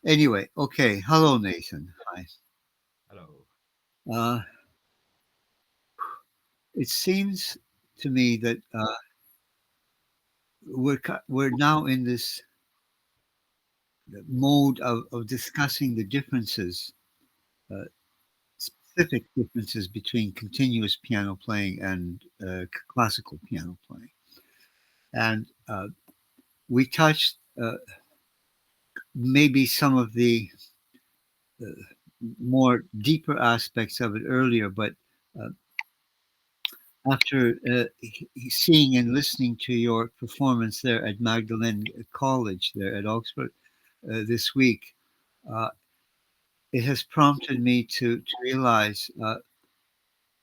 Anyway, okay. Hello, Nathan. Hi. Hello. Uh, it seems to me that we're now in this mode of discussing the differences, uh, specific differences between continuous piano playing and classical piano playing. And we touched maybe some of the uh, more deeper aspects of it earlier, but uh, after seeing and listening to your performance there at Magdalen College there at Oxford this week, uh, it has prompted me to realize,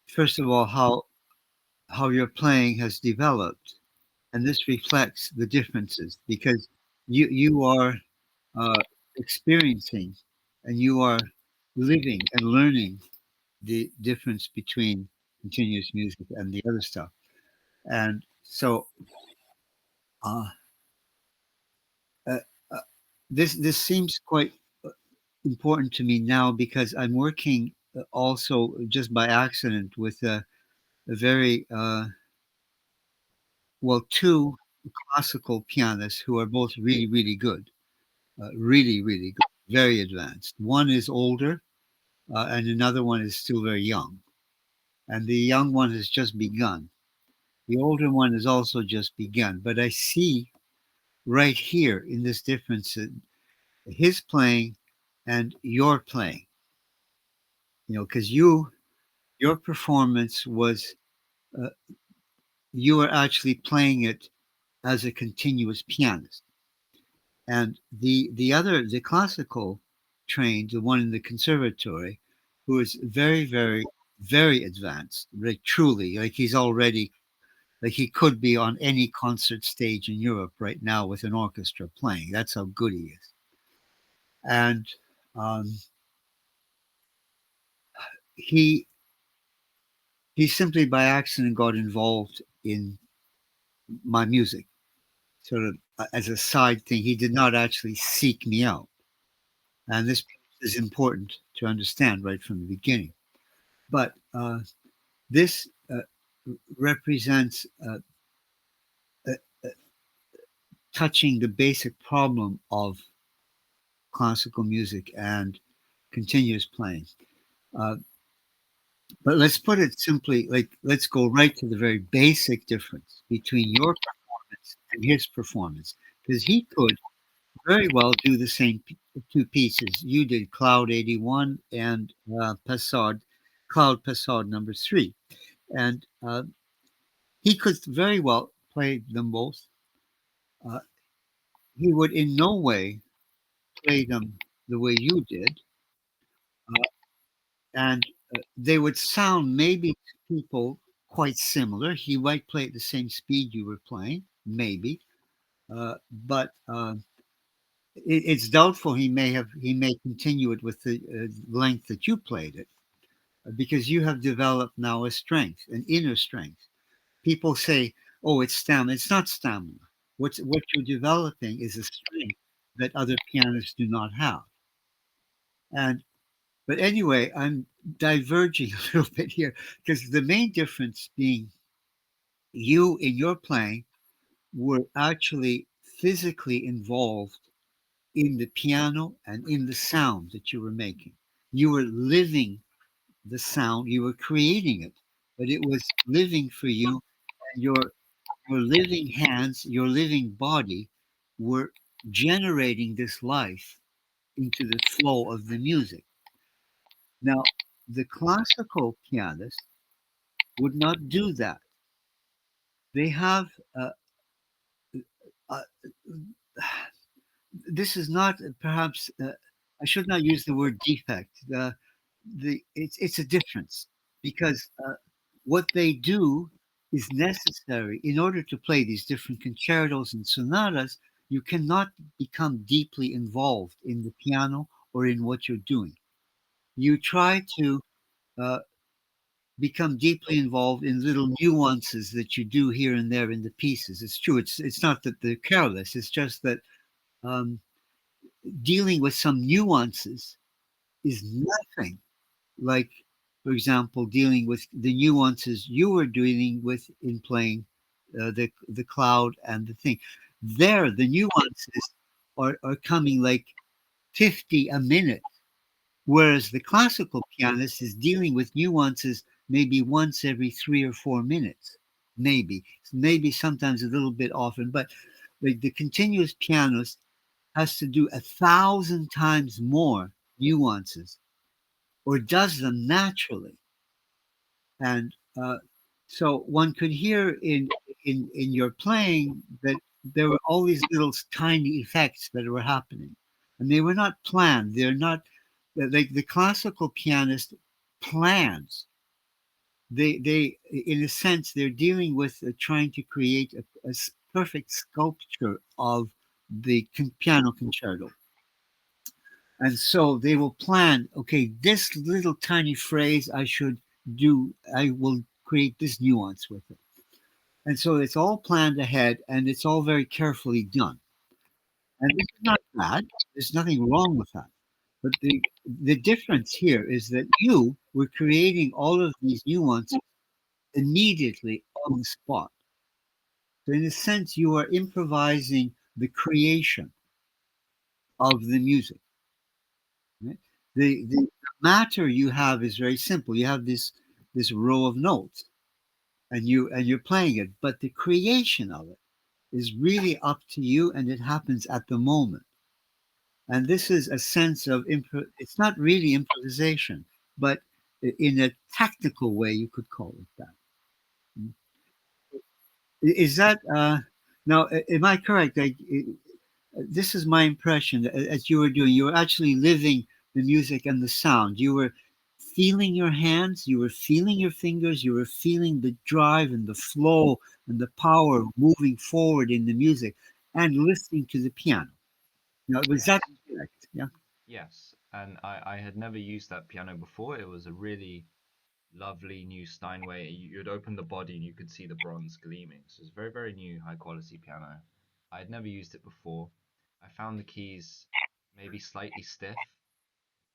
first of all, how your playing has developed, and this reflects the differences because you are uh, experiencing and you are living and learning the difference between continuous music and the other stuff. And so uh, uh, uh, this seems quite important to me now because I'm working also just by accident with a very well two classical pianists who are both really good, really good, very advanced. One is older, and another one is still very young, and the young one has just begun. The older one has also just begun, but I see right here in this difference his playing and your playing, because your performance was uh, you were actually playing it as a continuous pianist, and the classical trained, the one in the conservatory, who is very advanced, like truly, like he's already like he could be on any concert stage in Europe right now with an orchestra playing. That's how good he is. And um, he he simply by accident got involved in my music, sort of as a side thing. He did not actually seek me out, and this is important to understand right from the beginning. But this represents uh, touching the basic problem of classical music and continuous playing. Uh, but let's put it simply, like let's go right to the very basic difference between your performance and his performance, because he could very well do the same two pieces. You did Cloud 81 and Passad, Cloud Passad number three. And he could very well play them both. Uh, he would in no way play them the way you did. And they would sound maybe to people quite similar. He might play at the same speed you were playing, maybe. But it's doubtful he may continue it with the length that you played it because you have developed now a strength, an inner strength. People say, "Oh, it's stamina." It's not stamina. What you're developing is a strength that other pianists do not have. And but anyway, I'm diverging a little bit here because the main difference being you in your playing were actually physically involved in the piano and in the sound that you were making. You were living the sound, you were creating it, but it was living for you, and your living hands, your living body were generating this life into the flow of the music. Now, the classical pianist would not do that. They have uh, this is not perhaps I should not use the word defect. It's a difference because what they do is necessary in order to play these different concertos and sonatas. You cannot become deeply involved in the piano or in what you're doing. You try to uh, become deeply involved in little nuances that you do here and there in the pieces. It's true. It's not that they're careless. It's just that um, dealing with some nuances is nothing like, for example, dealing with the nuances you were dealing with in playing the cloud and the thing. There, the nuances are coming like 50 a minute, whereas the classical pianist is dealing with nuances maybe once every 3 or 4 minutes, maybe sometimes a little bit often, but the continuous pianist has to do 1,000 times more nuances or does them naturally. And so one could hear in your playing that there were all these little tiny effects that were happening, and they were not planned. They're not like the classical pianist plans. They in a sense they're dealing with trying to create a perfect sculpture of the piano concerto. And so they will plan, okay, this little tiny phrase I should do, I will create this nuance with it. And so it's all planned ahead and it's all very carefully done. And this is not bad. There's nothing wrong with that. But the difference here is that you were creating all of these nuances immediately on the spot. So in a sense, you are improvising the creation of the music. Right? The matter you have is very simple. You have this row of notes, and you're playing it, but the creation of it is really up to you, and it happens at the moment. And this is a sense of it's not really improvisation, but in a technical way, you could call it that. Mm. Is that now? Am I correct? Like, this is my impression as you were doing. You were actually living the music and the sound. You were feeling your hands, you were feeling your fingers, you were feeling the drive and the flow and the power moving forward in the music and listening to the piano. Now, was that Yes. correct? Yeah. Yes. And I had never used that piano before. It was a really lovely new Steinway. You'd open the body and you could see the bronze gleaming. So it's very, very new, high quality piano. I had never used it before. I found the keys maybe slightly stiff,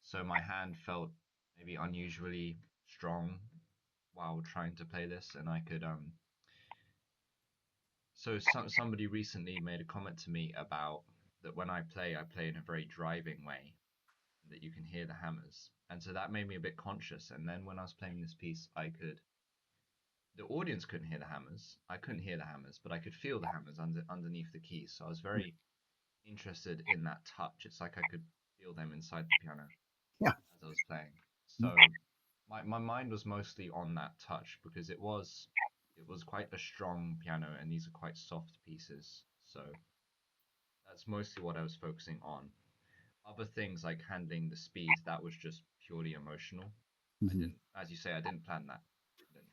so my hand felt maybe unusually strong while trying to play this, and I could somebody recently made a comment to me about that when I play in a very driving way, that you can hear the hammers. And so that made me a bit conscious. And then when I was playing this piece, the audience couldn't hear the hammers. I couldn't hear the hammers, but I could feel the hammers underneath the keys. So I was very interested in that touch. It's like I could feel them inside the piano Yeah. as I was playing. So my mind was mostly on that touch because it was quite a strong piano and these are quite soft pieces. So that's mostly what I was focusing on. Other things like handling the speed, that was just purely emotional. I Mhm. didn't, as you say, I didn't plan that. I didn't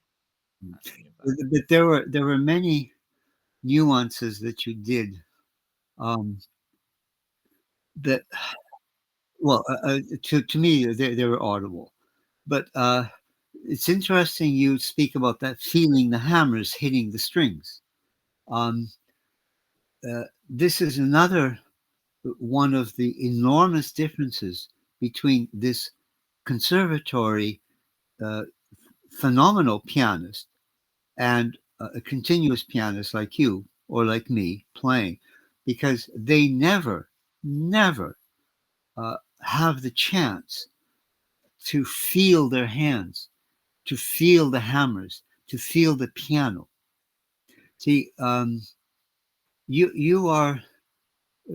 Mhm. plan any of that. But there were many nuances that you did um, that, well, to me, they were audible. But it's interesting you speak about that feeling the hammers hitting the strings. Um, this is another one of the enormous differences between this conservatory uh, phenomenal pianist and a continuous pianist like you or like me playing, because they never have the chance to feel their hands, to feel the hammers, to feel the piano. See, you are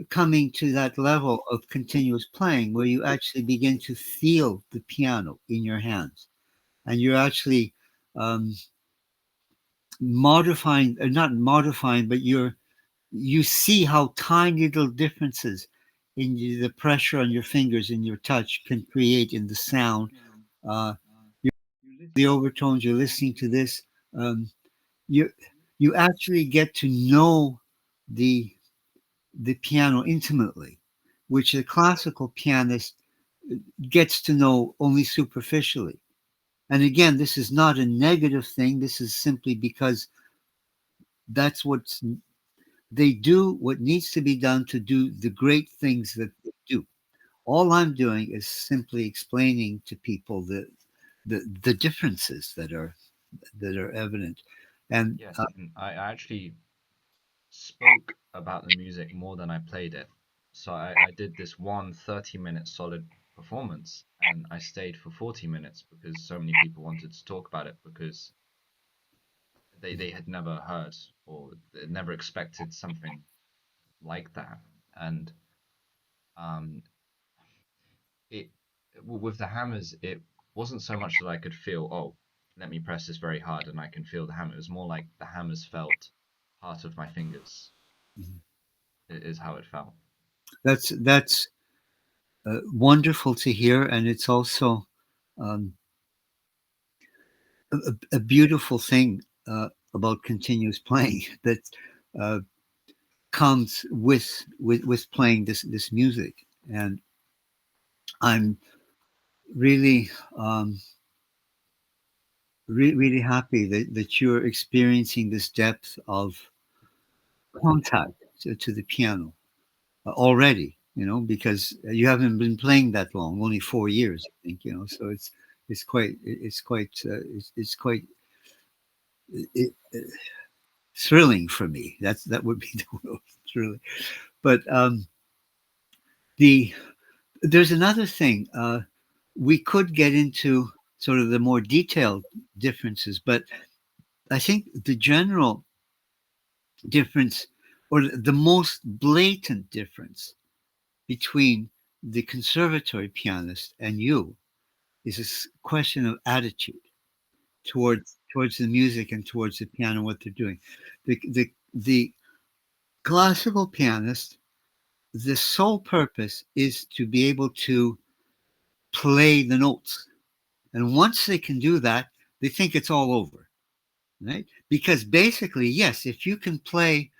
coming to that level of continuous playing where you actually begin to feel the piano in your hands, and you're actually um, modifying, or not modifying, but you see how tiny little differences in the pressure on your fingers and your touch can create in the sound. Uh, the overtones, you're listening to this. Um, you you actually get to know the piano intimately, which a classical pianist gets to know only superficially. And again, this is not a negative thing. This is simply because that's what they do what needs to be done to do the great things that they do. All I'm doing is simply explaining to people the differences that are evident, and Yes, and I actually spoke about the music more than I played it. So I did this one 30-minute solid performance, and I stayed for 40 minutes because so many people wanted to talk about it because they had never heard or they never expected something like that. And um, it with the hammers, it wasn't so much that I could feel, oh, let me press this very hard and I can feel the hammer. It was more like the hammers felt part of my fingers, is how it felt. that's wonderful to hear, and it's also um, a beautiful thing about continuous playing that uh, comes with playing this music, and I'm really really happy that you're experiencing this depth of contact to the piano already. You know, because you haven't been playing that long, only 4 years, I think. You know, so it's quite it, thrilling for me. That would be the word, thrilling. But the there's another thing. We could get into sort of the more detailed differences, but I think the general difference, or the most blatant difference between the conservatory pianist and you, is this question of attitude towards the music and towards the piano, what they're doing. The classical pianist, the sole purpose is to be able to play the notes. And once they can do that, they think it's all over, right? Because basically, yes, if you can play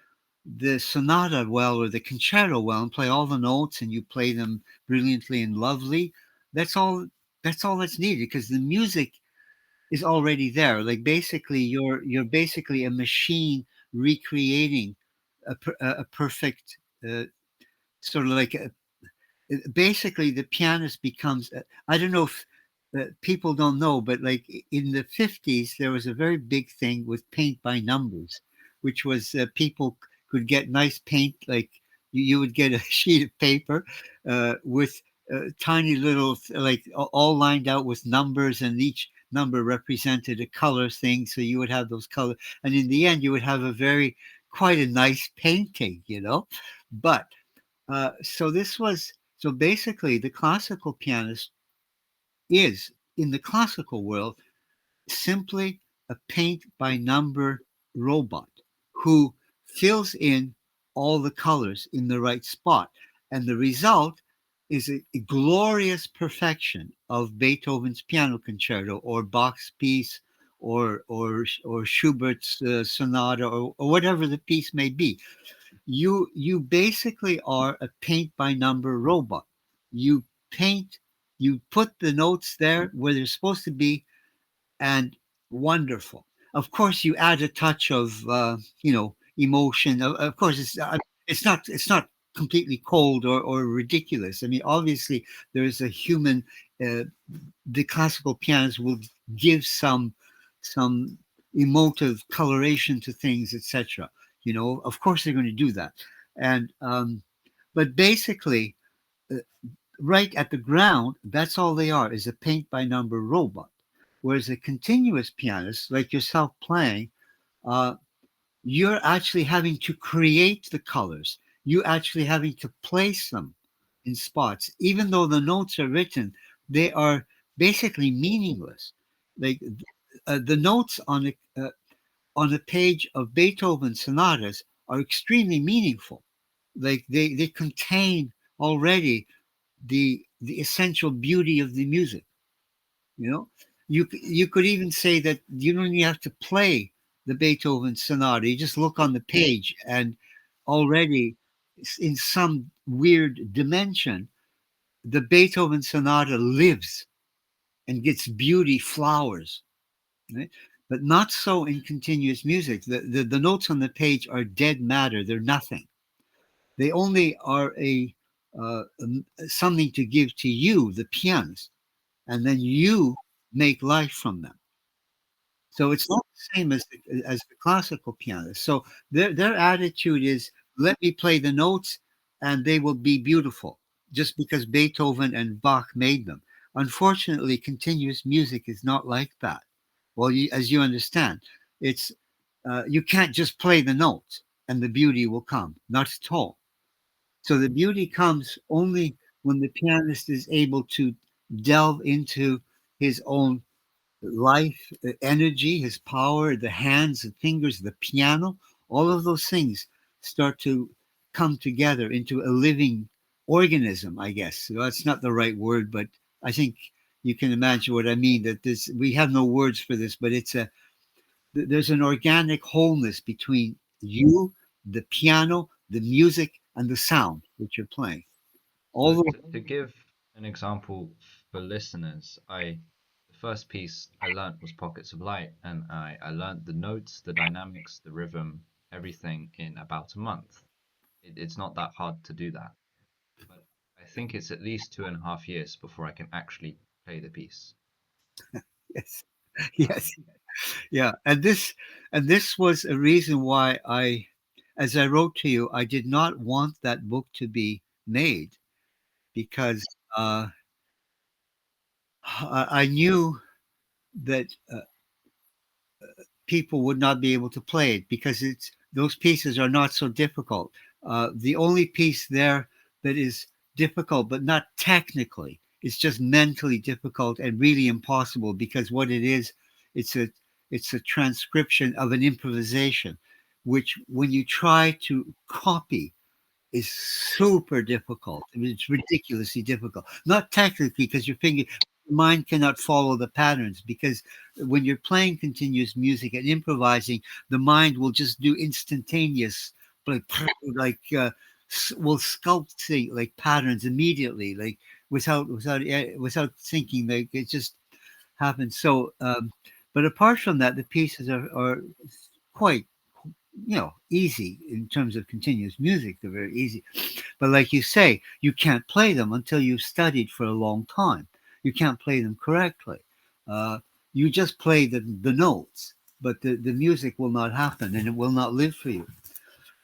the sonata well or the concerto well and play all the notes and you play them brilliantly and lovely, that's all that's all that's needed, because the music is already there. Like basically you're basically a machine recreating a perfect sort of like basically the pianist becomes I don't know if people don't know, but like in the 50s there was a very big thing with paint by numbers, which was people could get nice paint, like you would get a sheet of paper with tiny little like all lined out with numbers, and each number represented a color thing, so you would have those colors, and in the end you would have a very quite a nice painting, you know. But so this was so basically the classical pianist is in the classical world simply a paint by number robot who fills in all the colors in the right spot, and the result is a glorious perfection of Beethoven's piano concerto or Bach's piece or Schubert's sonata or whatever the piece may be. You basically are a paint by number robot. You paint, you put the notes there where they're supposed to be, and wonderful. Of course, you add a touch of emotion. Of course, it's not completely cold or ridiculous. I mean, obviously, there is a human. Uh, the classical pianist will give some emotive coloration to things, etc. You know, of course, they're going to do that, and but basically, uh, right at the ground, that's all they are, is a paint by number robot. Whereas a continuous pianist, like yourself playing, uh, you're actually having to create the colors. You actually having to place them in spots. Even though the notes are written, they are basically meaningless. Like the notes on a page of Beethoven sonatas are extremely meaningful. Like they contain already the essential beauty of the music. You know, you could even say that you don't even have to play the Beethoven sonata. You just look on the page, and already in some weird dimension, the Beethoven sonata lives and gets beauty flowers. Right? But not so in continuous music. The notes on the page are dead matter. They're nothing. They only are a something to give to you, the pianist, and then you make life from them. So it's not the same as the classical pianist. So their attitude is, let me play the notes and they will be beautiful just because Beethoven and Bach made them. Unfortunately, continuous music is not like that. Well, as you understand, it's you can't just play the notes and the beauty will come. Not at all. So the beauty comes only when the pianist is able to delve into his own life, energy, his power, the hands, the fingers, the piano, all of those things start to come together into a living organism, I guess. Well, that's not the right word, but I think you can imagine what I mean. That this, we have no words for this, but there's an organic wholeness between you, the piano, the music, and the sound that you're playing. All So those, to give an example for listeners, the first piece I learnt was Pockets of Light, and I learnt the notes, the dynamics, the rhythm, everything in about a month. It's not that hard to do that, but I think it's at least 2.5 years before I can actually play the piece. yes, yes, Um, yeah, and this was a reason why as I wrote to you, I did not want that book to be made because uh, I knew that people would not be able to play it because it's those pieces are not so difficult. The only piece there that is difficult, but not technically, it's just mentally difficult and really impossible because what it is, it's a it's a transcription of an improvisation, which when you try to copy is super difficult. I mean, it's ridiculously difficult. Not technically, because your mind cannot follow the patterns. Because when you're playing continuous music and improvising, the mind will just do instantaneous, like will sculpt like patterns immediately, like without thinking. Like it just happens. So, but apart from that, the pieces are quite easy in terms of continuous music. They're very easy. But like you say, you can't play them until you've studied for a long time. You can't play them correctly. Uh, you just play the notes, but the music will not happen and it will not live for you.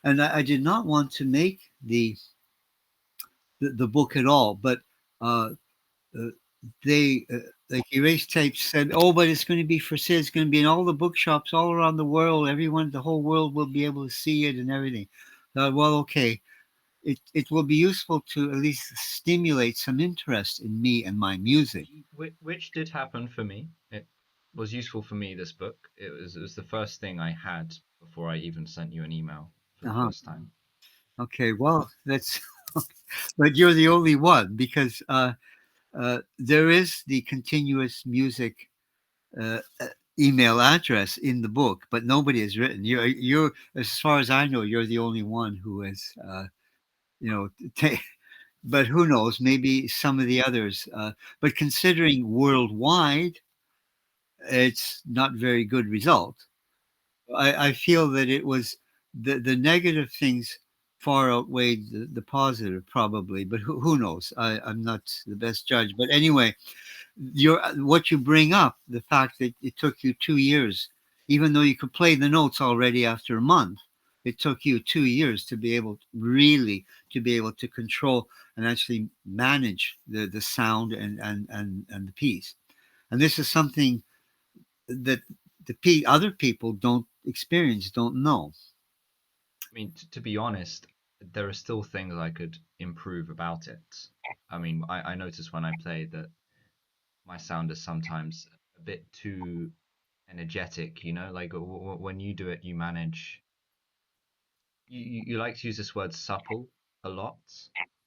And I did not want to make the book at all, but uh, uh, they like Erase Tapes said, "Oh, but it's going to be for sale. It's going to be in all the bookshops all around the world. Everyone, the whole world will be able to see it and everything." Well, okay, it will be useful to at least stimulate some interest in me and my music. which did happen for me. It was useful for me, this book. It was the first thing I had before I even sent you an email for the Uh-huh. first time. Okay, well, that's but you're the only one because there is the continuous music email address in the book, but nobody has written. As far as I know, you're the only one who has, you know, ta but who knows? Maybe some of the others. But considering worldwide, it's not very good result. I feel that it was the negative things far outweighed the positive, probably. But who knows? I'm not the best judge. But anyway, what you bring up, the fact that it took you 2 years, even though you could play the notes already after a month, it took you 2 years to be able to be able to control and actually manage the sound and the piece. And this is something that other people don't experience, don't know. I mean, to be honest, there are still things I could improve about it. I mean, I notice when I play that my sound is sometimes a bit too energetic, like when you do it, you manage, you like to use this word supple a lot,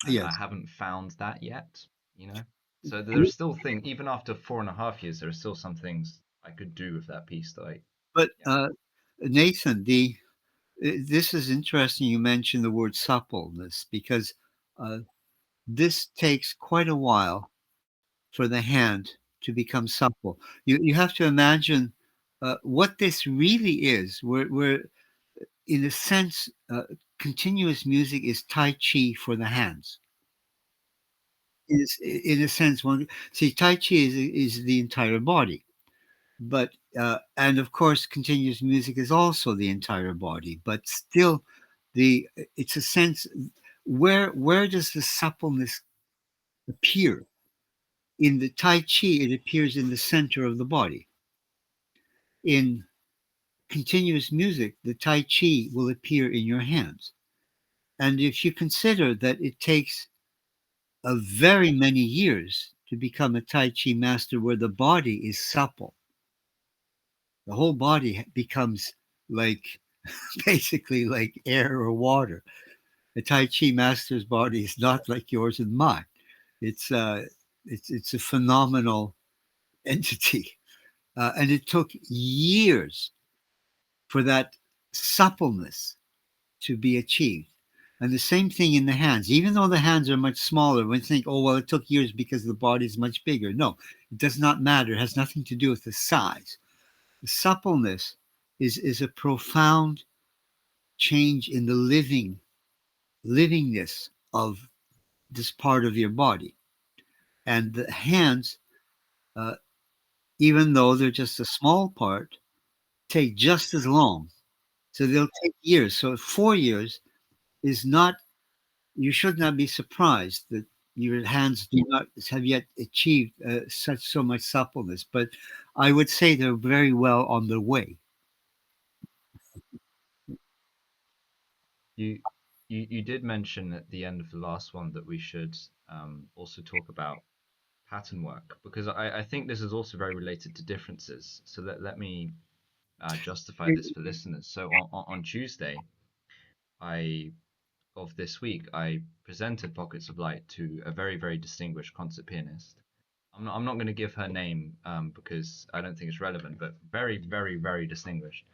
and I Yes, haven't found that yet, you know? So there are still things, even after 4.5 years, there are still some things I could do with that piece that but yeah. Nathan, the this is interesting. You mentioned the word suppleness because uh, this takes quite a while for the hand to become supple. You have to imagine what this really is. We're in a sense, continuous music is Tai Chi for the hands. is in a sense one. See, Tai Chi is the entire body, but and of course, continuous music is also the entire body, but still, the it's a sense where does the suppleness appear? In the Tai Chi, it appears in the center of the body. In continuous music, the Tai Chi will appear in your hands. And if you consider that it takes a very many years to become a Tai Chi master where the body is supple, the whole body becomes like basically like air or water. A Tai Chi master's body is not like yours and mine. It's it's a phenomenal entity, and it took years for that suppleness to be achieved. And the same thing in the hands. Even though the hands are much smaller, we think, oh, well, it took years because the body is much bigger. No, it does not matter. It has nothing to do with the size. The suppleness is a profound change in the livingness of this part of your body. And the hands, uh, even though they're just a small part, take just as long. So they'll take years. So 4 years is not, you should not be surprised that your hands do not have yet achieved such so much suppleness. But I would say they're very well on their way. You, you did mention at the end of the last one that we should also talk about pattern work because I think this is also very related to differences. So let me justify this for listeners. So on Tuesday, I of this week, I presented Pockets of Light to a very, very distinguished concert pianist. I'm not going to give her name because I don't think it's relevant, but very, very, very distinguished.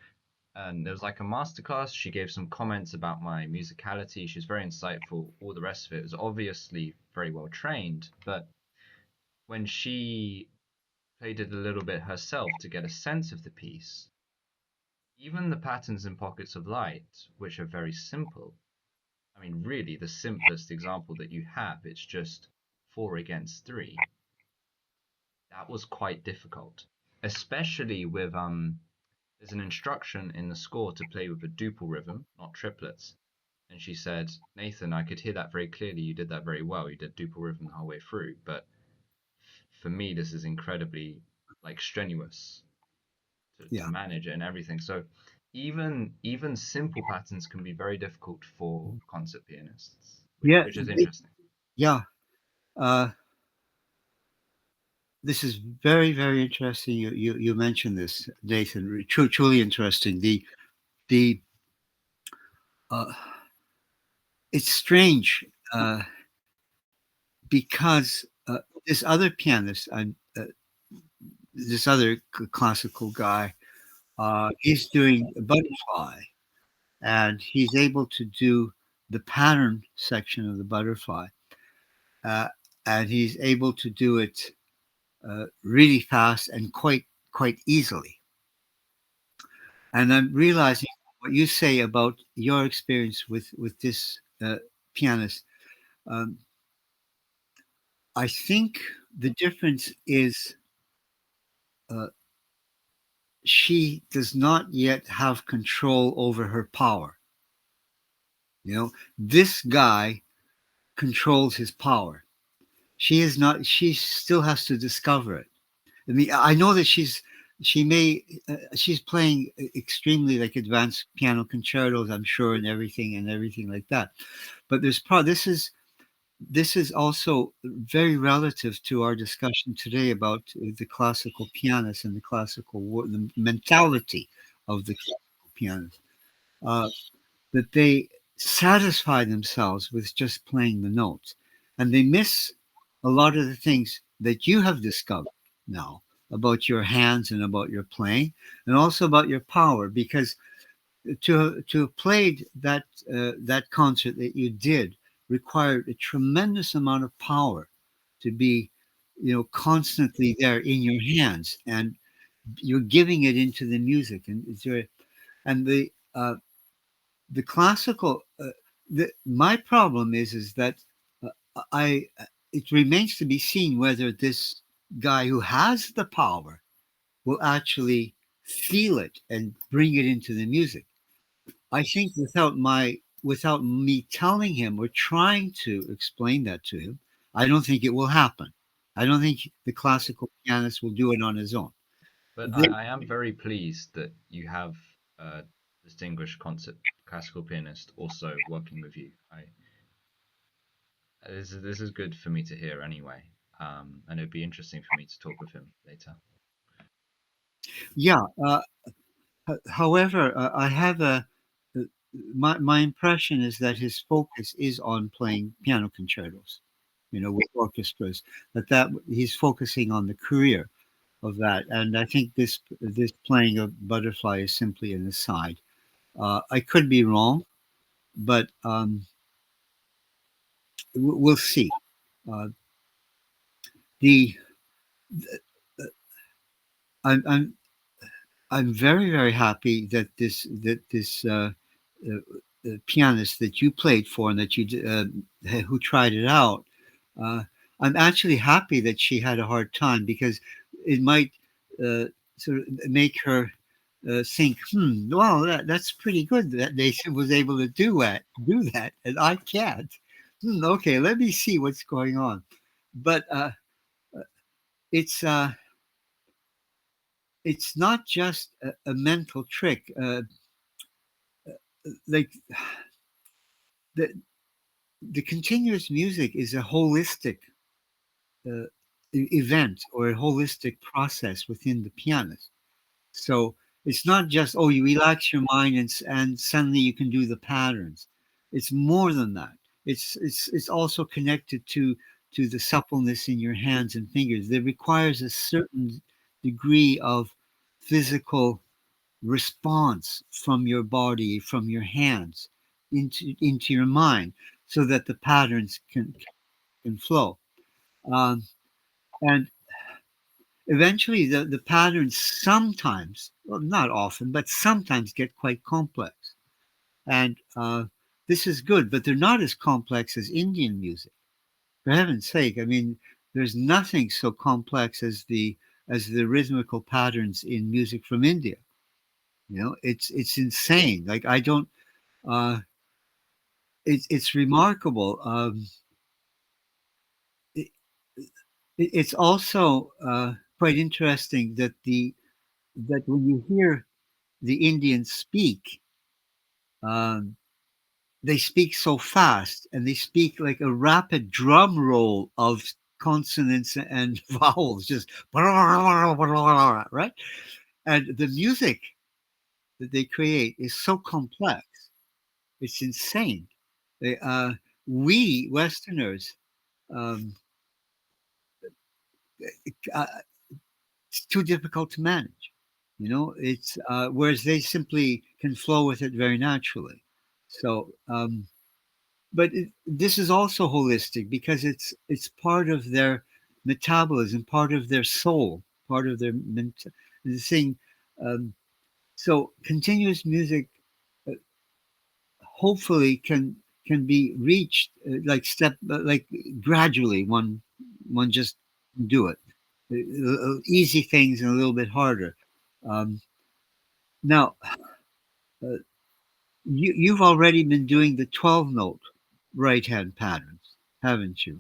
And there was like a masterclass. She gave some comments about my musicality. She's very insightful. All the rest of it was obviously very well trained. But when she played it a little bit herself to get a sense of the piece, even the patterns in Pockets of Light, which are very simple, I mean, really, the simplest example that you have, it's just 4 against 3. That was quite difficult, especially with there's an instruction in the score to play with a duple rhythm, not triplets. And she said, Nathan, I could hear that very clearly. You did that very well. You did duple rhythm the whole way through. But for me, this is incredibly like strenuous to Yeah. manage it and everything. So even simple patterns can be very difficult for concert pianists, Yeah. which is interesting. Yeah. Uh, this is very, very interesting. You mentioned this, Nathan. Truly interesting. The uh, it's strange because this other pianist, this other classical guy, he's doing a butterfly, and he's able to do the pattern section of the butterfly, uh, and he's able to do it really fast and quite easily. And I'm realizing what you say about your experience with this pianist. Um, I think the difference is uh, she does not yet have control over her power. You know, this guy controls his power. She is not. She still has to discover it. I mean, I know that she's playing extremely like advanced piano concertos, I'm sure, and everything like that. But this is also very relative to our discussion today about the classical pianist and the mentality of the classical pianist. Uh, that they satisfy themselves with just playing the notes, and they miss a lot of the things that you have discovered now about your hands and about your playing, and also about your power. Because to have played that concert that you did required a tremendous amount of power to be, constantly there in your hands, and you're giving it into the music, and and the classical. My problem is that I it remains to be seen whether this guy who has the power will actually feel it and bring it into the music. I think without me telling him or trying to explain that to him, I don't think it will happen. I don't think the classical pianist will do it on his own. But They, I am very pleased that you have a distinguished concert classical pianist also working with you. This is good for me to hear anyway, and it'd be interesting for me to talk with him later. yeah. However, I have uh, my impression is that his focus is on playing piano concertos, with orchestras. That he's focusing on the career of that, and I think this playing of Butterfly is simply an aside. I could be wrong, but we'll see. Uh, the I'm I'm I'm very very happy that this pianist that you played for and that who tried it out. Uh, I'm actually happy that she had a hard time because it might uh, sort of make her think, well, that's pretty good that they was able to do that, and I can't. Okay, let me see what's going on. But it's uh, it's not just a mental trick. Like the the continuous music is a holistic uh, event or a holistic process within the pianist. So it's not just, oh, you relax your mind and suddenly you can do the patterns. It's more than that. It's also connected to the suppleness in your hands and fingers. That requires a certain degree of physical response from your body, from your hands into your mind, so that the patterns can flow. Um, and eventually, the patterns sometimes, well, not often, but sometimes get quite complex. And this is good, but they're not as complex as Indian music. For heaven's sake, I mean, there's nothing so complex as the rhythmical patterns in music from India. It's insane. Like I don't. Uh, it's remarkable. It, it's also quite interesting that when you hear the Indians speak, um, they speak so fast and they speak like a rapid drum roll of consonants and vowels, just right. And the music that they create is so complex. It's insane. They, we Westerners, um, uh, it's too difficult to manage. It's whereas they simply can flow with it very naturally. So, but this is also holistic because it's part of their metabolism, part of their soul, part of their the thing. Um, so, continuous music uh, hopefully can be reached like like gradually. One just do it. Easy things and a little bit harder. Um, Now, uh, you've already been doing the 12 note right hand patterns, haven't you?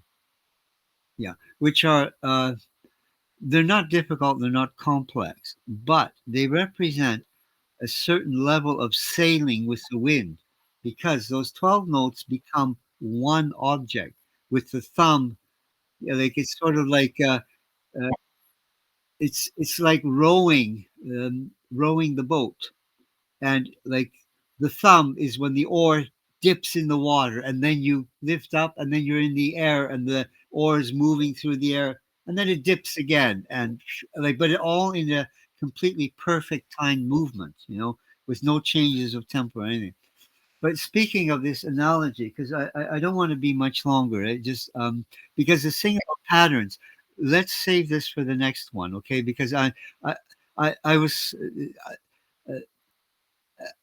Yeah, which are they're not difficult, they're not complex, but they represent a certain level of sailing with the wind because those 12 notes become one object with the thumb. Yeah, like it's sort of like uh, it's like rowing the boat, and like the thumb is when the oar dips in the water and then you lift up and then you're in the air and the oar is moving through the air and then it dips again and like but it all in a completely perfect time movement, with no changes of tempo or anything. But speaking of this analogy, because I don't want to be much longer, just because the thing about patterns, let's save this for the next one, okay? Because I I was uh,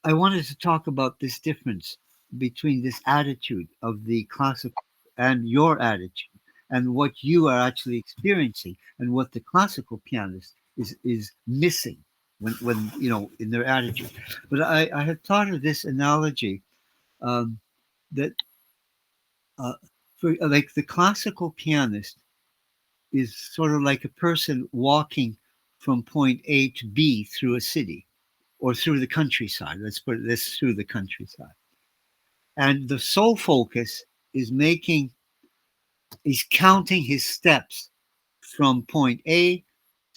I wanted to talk about this difference between this attitude of the classical and your attitude. and what you are actually experiencing, and what the classical pianist is missing when in their attitude. But I have thought of this analogy, um, that uh, for like the classical pianist is sort of like a person walking from point A to B through a city or through the countryside. Let's put it this, through the countryside. And the sole focus is making, he's counting his steps from point A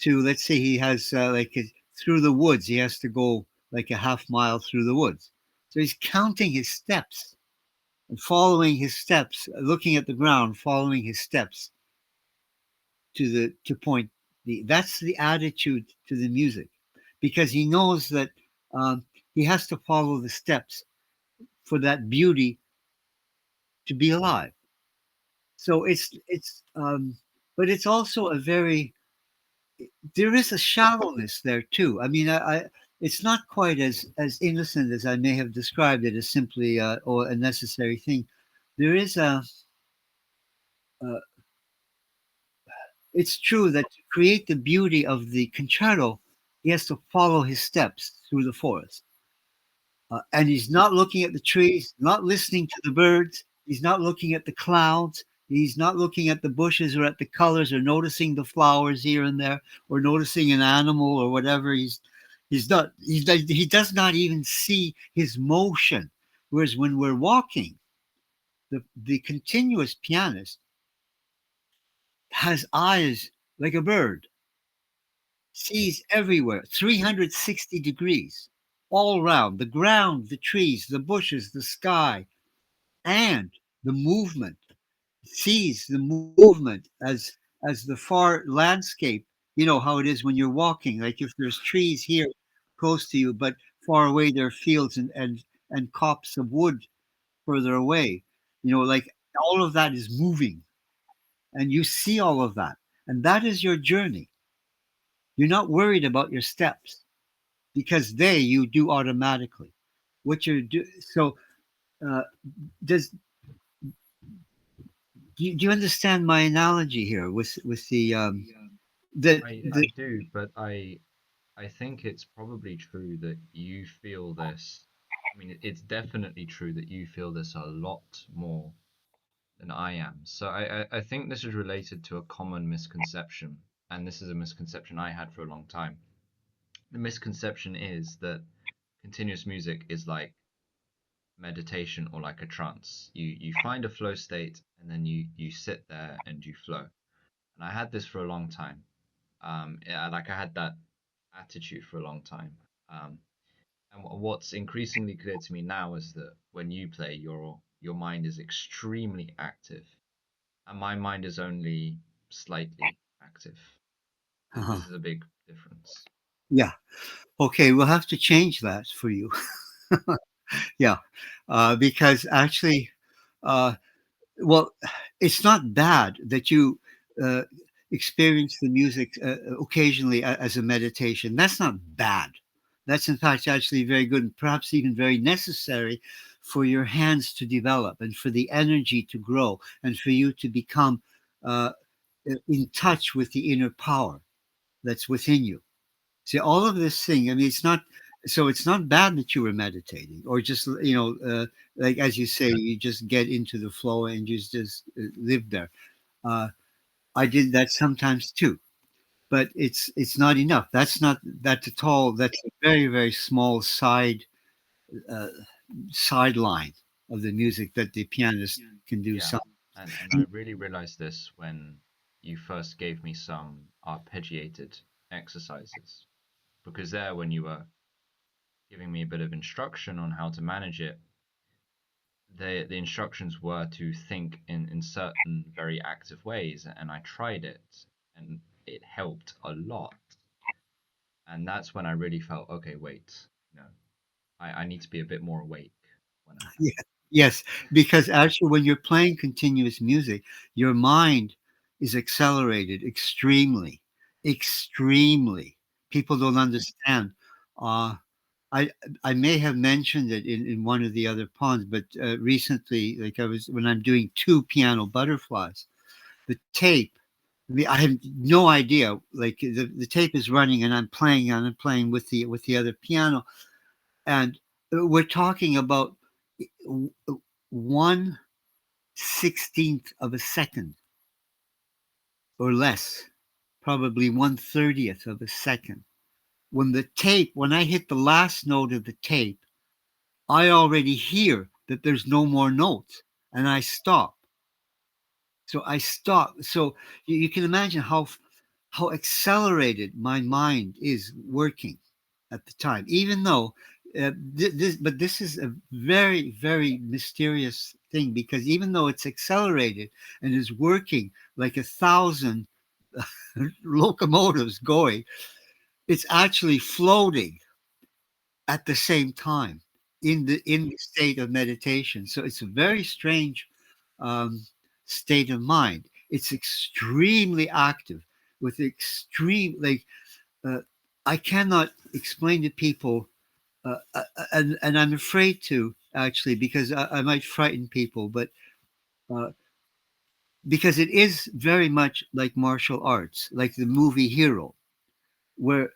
to, let's say he has through the woods, he has to go like a half mile through the woods. So he's counting his steps and following his steps, looking at the ground, following his steps to point B. That's the attitude to the music, because he knows that um, he has to follow the steps for that beauty to be alive. So but it's also a very, there is a shallowness there too. I mean, it's not quite as innocent as I may have described it as simply or a necessary thing. There is uh, it's true that to create the beauty of the concerto, he has to follow his steps through the forest. And he's not looking at the trees, not listening to the birds. He's not looking at the clouds. He's not looking at the bushes or at the colors or noticing the flowers here and there or noticing an animal or whatever. He does not even see his motion. Whereas when we're walking, the continuous pianist has eyes like a bird, sees everywhere, 360 degrees, all around the ground, the trees, the bushes, the sky, and the movement, sees the movement as the far landscape. You know how it is when you're walking, like if there's trees here close to you, but far away there are fields and copse of wood further away. Like all of that is moving, and you see all of that, and that is your journey. You're not worried about your steps because you do automatically what you're do. So uh, does do you understand my analogy here with the I do, but I think it's probably true that you feel this. I mean, it's definitely true that you feel this a lot more than I am. So I think this is related to a common misconception, and this is a misconception I had for a long time. The misconception is that continuous music is like meditation or like a trance. You find a flow state and then you sit there and you flow. And I had this for a long time. Yeah, like I had that attitude for a long time. And what's increasingly clear to me now is that when you play, your mind is extremely active, and my mind is only slightly active. uh-huh. This is a big difference. Yeah. Okay, we'll have to change that for you. Yeah, because actually, uh, well, it's not bad that you uh, experience the music occasionally as a meditation. That's not bad. That's in fact actually very good and perhaps even very necessary for your hands to develop and for the energy to grow and for you to become uh, in touch with the inner power that's within you. See, all of this thing, I mean, it's not bad that you were meditating or just, like, as you say, you just get into the flow and you just live there. Uh, I did that sometimes too, but it's not enough. That's not that at all. That's a very, very small uh, sideline of the music that the pianist can do Yeah, some. and I really realized this when you first gave me some arpeggiated exercises, because there, when you were giving me a bit of instruction on how to manage it, the instructions were to think in certain very active ways, and I tried it, and it helped a lot. And that's when I really felt, okay, wait, I need to be a bit more awake when I'm Yeah. playing. Yes, because actually, when you're playing continuous music, your mind is accelerated extremely, extremely. People don't understand. Uh, I I may have mentioned it in one of the other ponds, but recently, like I was when I'm doing two piano butterflies, the tape. I have no idea. Like the tape is running, and I'm playing with the other piano, and we're talking about 1/16 of a second or less, probably 1/30th of a second. When I hit the last note of the tape, I already hear that there's no more notes, and I stop. So I stop. So you can imagine how accelerated my mind is working at the time, even though this is a very, very mysterious thing, because even though it's accelerated and is working like 1,000 locomotives going, it's actually floating at the same time in the state of meditation. So it's a very strange um, state of mind. It's extremely active with extreme like uh, I cannot explain to people, and I'm afraid to actually, because I might frighten people, but uh, because it is very much like martial arts, like the movie Hero, where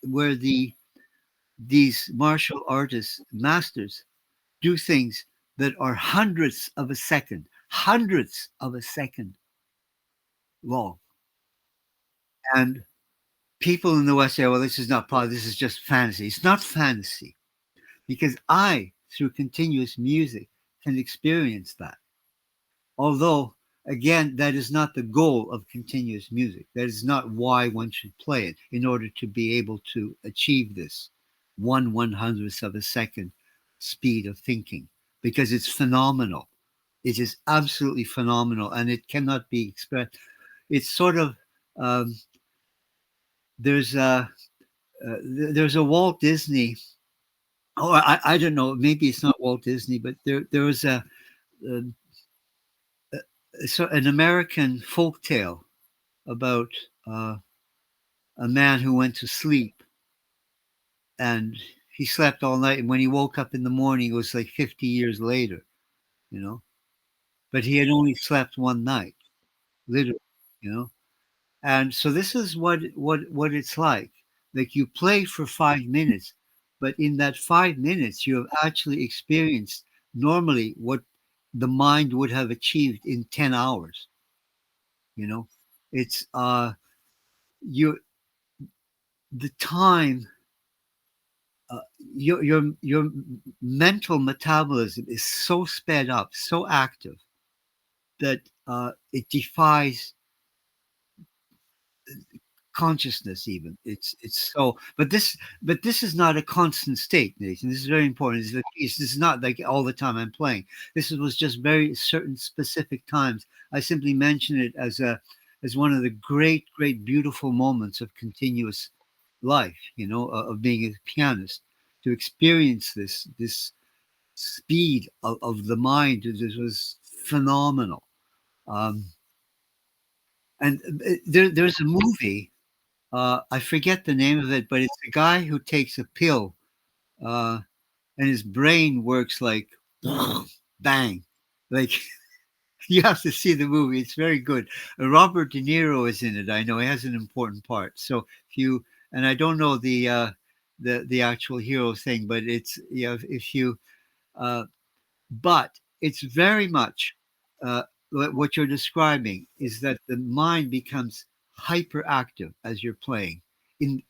where these martial artists masters do things that are hundreds of a second long. And people in the West say, well, this is not part, this is just fantasy. It's not fantasy, because I, through continuous music, can experience that. Although, again, that is not the goal of continuous music. That is not why one should play it, in order to be able to achieve this 1/100th of a second speed of thinking, because it's phenomenal. It is absolutely phenomenal, and it cannot be expressed. It's sort of um, there's a there's a Walt Disney. Oh, I don't know. Maybe it's not Walt Disney, but there was a, so an American folk tale about uh, a man who went to sleep, and he slept all night, and when he woke up in the morning, it was like 50 years later, you know. But he had only slept one night, literally, you know. And so this is what it's like. Like you play for 5 minutes, but in that 5 minutes, you have actually experienced normally what the mind would have achieved in 10 hours. You know, it's you the time. Uh, your mental metabolism is so sped up, so active, that it defies consciousness. Even it's so, but this is not a constant state, Nathan. This is very important. This is not like all the time I'm playing. Was just very certain specific times. I simply mention it as one of the great beautiful moments of continuous life, of being a pianist, to experience this speed of the mind. This was phenomenal. um and there's a movie. I forget the name of it, but it's a guy who takes a pill, uh, and his brain works like bang. Like you have to see the movie; it's very good. Robert De Niro is in it. I know he has an important part. So if you and I don't know the actual hero thing, but it's if you uh, but it's very much what you're describing is that the mind becomes hyperactive as you're playing in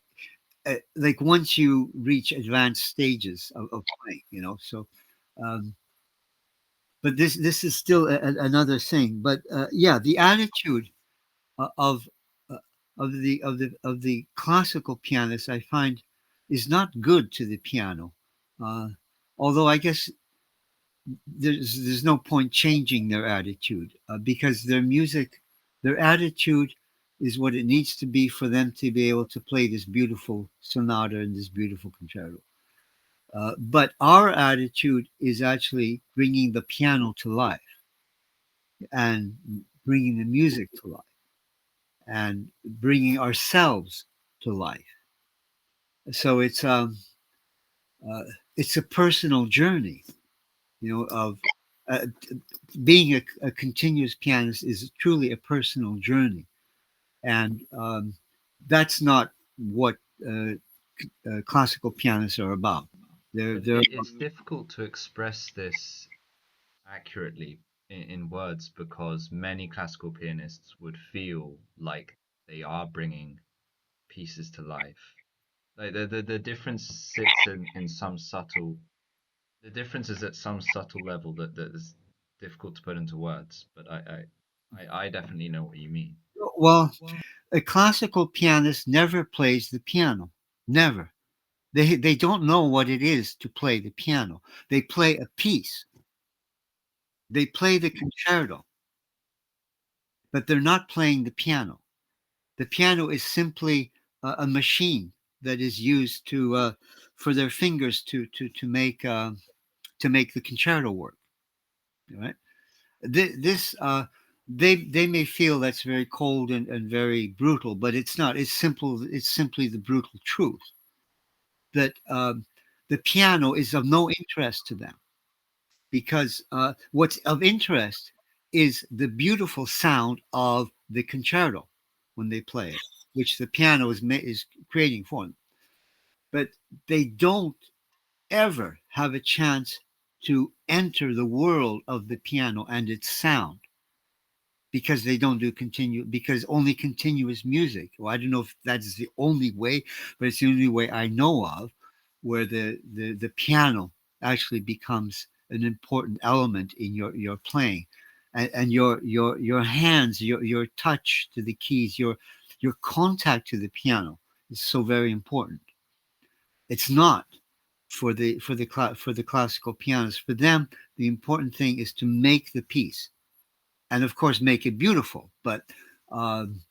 like once you reach advanced stages of playing, so um, but this is still another thing. But yeah, the attitude uh, of uh, of the classical pianist, I find, is not good to the piano. uh, Although I guess there's no point changing their attitude, because their attitude is what it needs to be for them to be able to play this beautiful sonata and this beautiful concerto. But our attitude is actually bringing the piano to life and bringing the music to life and bringing ourselves to life. So uh, it's a personal journey, of Uh, Being a continuous pianist is truly a personal journey, and that's not what classical pianists are about. But They're it's difficult to express this accurately in words because many classical pianists would feel like they are bringing pieces to life. Like the difference sits in some subtle. The difference is at some subtle level that is difficult to put into words. But I definitely know what you mean. well, a classical pianist never plays the piano, never. They don't know what it is to play the piano. They play a piece. They play the concerto, but they're not playing the piano. The piano is simply a machine that is used to for their fingers to make the concerto work. Right? This they may feel that's very cold and very brutal, but it's not. It's simple. It's simply the brutal truth that the piano is of no interest to them because what's of interest is the beautiful sound of the concerto when they play it, which the piano is creating for them. But they don't ever have a chance to enter the world of the piano and its sound because they don't do because only continuous music. Well, I don't know if that is the only way, but it's the only way I know of where the piano actually becomes an important element in your playing, and your hands, your touch to the keys, your contact to the piano is so very important. It's not for the classical pianist. For them, the important thing is to make the piece, and of course make it beautiful. But um,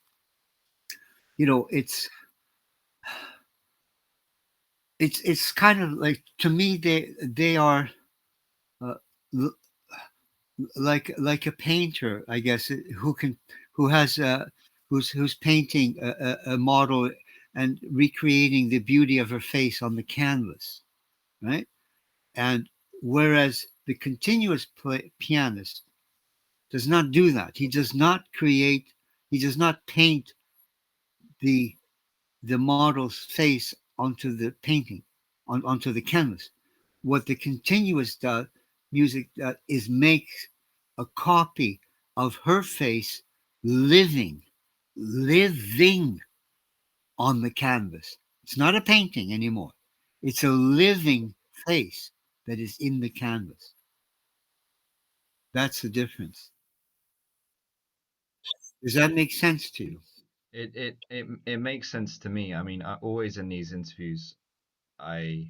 it's kind of like, to me, they are uh, l- like a painter, I guess, who has who's painting a model and recreating the beauty of her face on the canvas, right? And whereas the continuous pianist does not do that. He does not create. He does not paint the the model's face onto the painting, onto the canvas. What the continuous music is make a copy of her face living, living on the canvas. It's not a painting anymore. It's a living face that is in the canvas. That's the difference. Does that make sense to you? It makes sense to me. I mean, I always in these interviews, I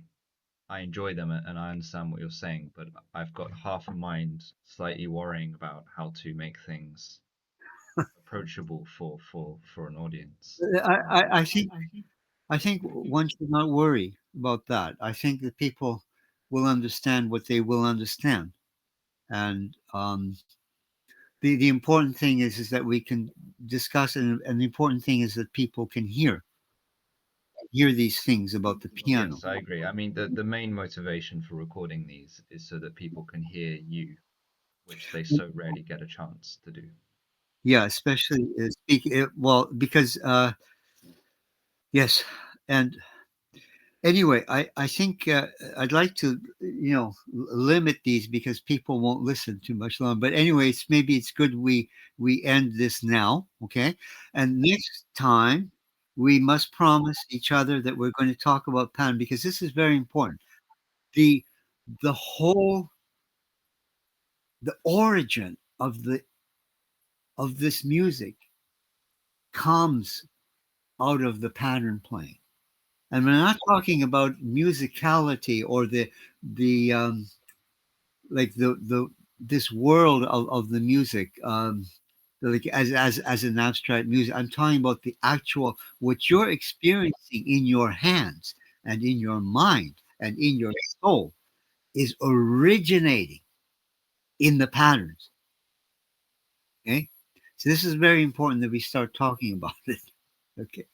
I enjoy them and I understand what you're saying, but I've got half a mind slightly worrying about how to make things approachable for an audience. I think one should not worry about that. I think that people will understand what they will understand, and the important thing is that we can discuss, and the important thing is that people can hear these things about the piano. Yes, I agree. I mean, the main motivation for recording these is so that people can hear you, which they so rarely get a chance to do. Yeah, especially well, because yes, and anyway, I think I'd like to limit these because people won't listen too much long. But anyways, maybe it's good we end this now, okay? And next time we must promise each other that we're going to talk about pan because this is very important. The the whole the origin of this music comes out of the pattern playing. And we're not talking about musicality or the like the this world of the music, like as an abstract music. I'm talking about the actual what you're experiencing in your hands and in your mind and in your soul is originating in the patterns. Okay, so this is very important that we start talking about it. Okay,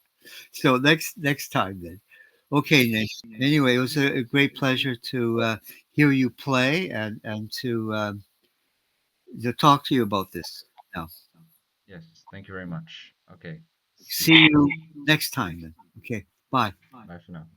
so next time then. Okay, Nick. Anyway, it was a great pleasure to hear you play and to to talk to you about this. Now, Yes, thank you very much. Okay, see see you. you next time then. Okay, bye. Bye for now.